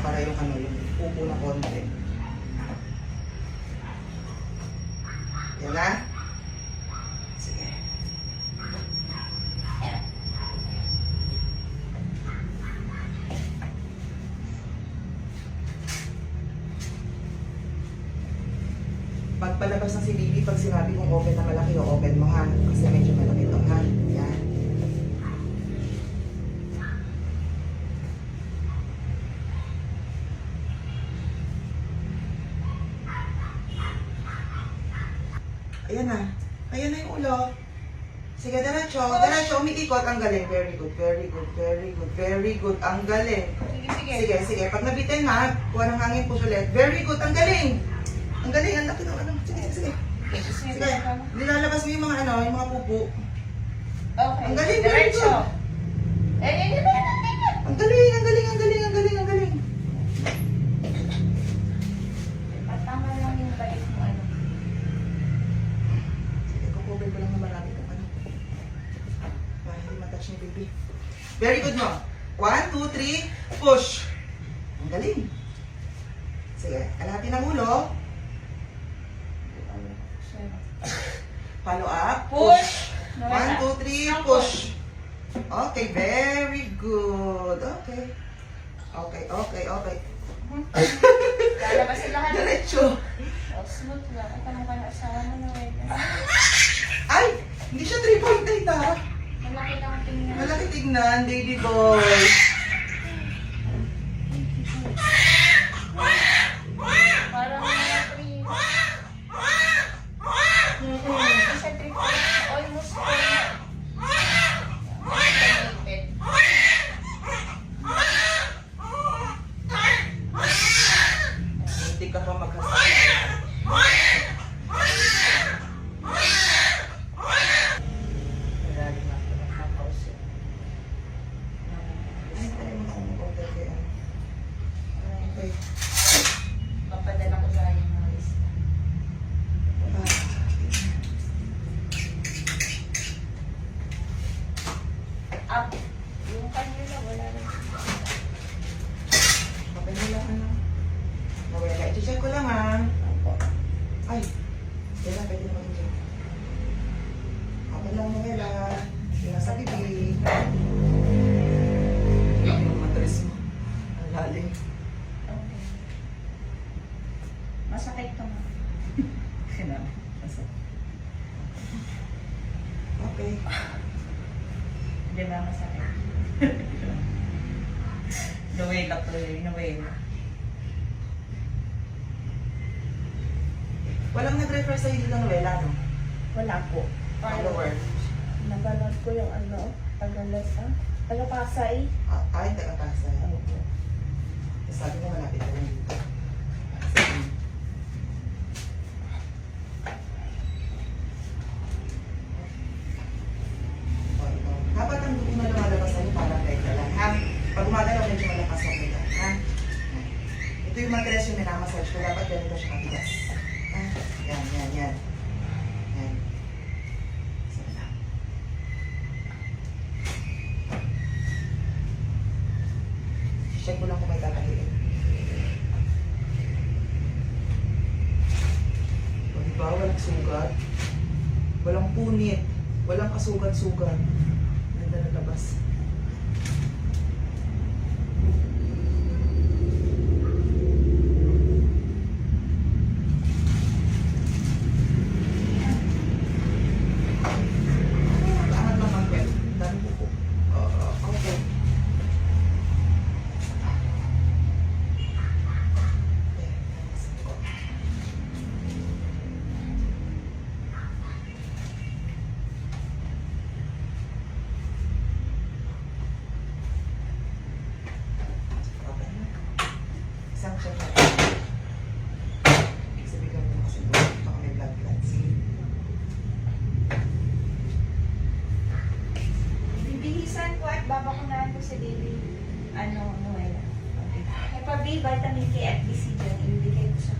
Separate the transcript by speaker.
Speaker 1: para yung ano, yung upo na konti. Yan na? Sige. Pagpalabas ng si Bibi, pag sinabi kong open na malaki, o open mo ha. Kasi medyo malaki ito ha. Yan. Ayan na. Ayan na yung ulo. Sige, diretso. Diretso. Umiikot. Ang galing. Very good. Very good. Very good. Very good. Ang galing. Sige, sige. Pag nabitin ha, kuha ng hangin, push ulit. Very good. Ang galing. Ang galing. Ang laki ng ano. Sige, sige. Sige. Nilalabas mo yung mga ano, yung mga pupo.
Speaker 2: Okay.
Speaker 1: Ang galing. Very
Speaker 2: Diretso.
Speaker 1: good. Ang galing. Ang galing. Ang galing. Ang galing. Ang galing.
Speaker 2: Patama lang yung balik mo ano.
Speaker 1: Sige, kukubil ko lang na marami kung ano. Para hindi matouch ni Bibi. Very good mo. 1, 2, 3, push. Ang galing. Sige, alhatin ang ulo. Follow up.
Speaker 2: Push.
Speaker 1: 1, 2, 3, push. Okay, very good. Okay. Okay, okay, okay.
Speaker 2: Lalabas sila ka.
Speaker 1: Diretso.
Speaker 2: Oh, smooth lang. Ito naman pala asawa mo na wait.
Speaker 1: Ay! Hindi siya 3.8 ha.
Speaker 2: Malaki lang tingnan.
Speaker 1: Malaki tignan, baby boy.
Speaker 2: Parang mga 3. Hindi siya 3. Almost 4.
Speaker 1: Hindi ka pa maghasakit. Marami na ako nakapause. Ay, tayo mo kung mag-order kayo. Okay.
Speaker 2: Papadala ko sa yung mga lista. Up. Yung kanila wala rin.
Speaker 1: Okay na lang ano. Nawala. I-check ko lang ha. Ay. Kaya pwede naman dyan. Okay lang nawala. Hindi na sa bibi. Yung matris mo. Ang lalim.
Speaker 2: Okay. Masakit to nga.
Speaker 1: Kailangan. Okay.
Speaker 2: Di ba masakit?
Speaker 1: Nawala ko yun. Nawala. Walang nag-refer sa hindi na nawala, no?
Speaker 2: Wala po.
Speaker 1: Follower.
Speaker 2: Napanood ko yung ano, taga-lesa. Taga-Pasay.
Speaker 1: Ay, taga-pasa.
Speaker 2: Opo.
Speaker 1: Sabi mo malapit ka lang dito. Dapat ang dugo na lumalabas sa'yo parang teka lang, ha? Pag gumagalaw, medyo malakas ako nila, ha? Ito yung materials yung minamassage ko. Dapat ganito siya katigas. Ha? Yan, yan, yan. Yan. Sige lang. Check ko lang kung may tatahiin. O, diba? Walang sugat. Walang punit. Walang kasugat-sugat. Ganda na labas. Angat lang ang belt. Dami buko. Okay. Okay na. Isang check na. Sabihin mo kasi baka may blood clots.
Speaker 2: Bibihisan ko at babakunahan ko si Baby. Ano, Noela. Okay. Hepa B, vitamin K at BC dyan. Ibibigay ko sa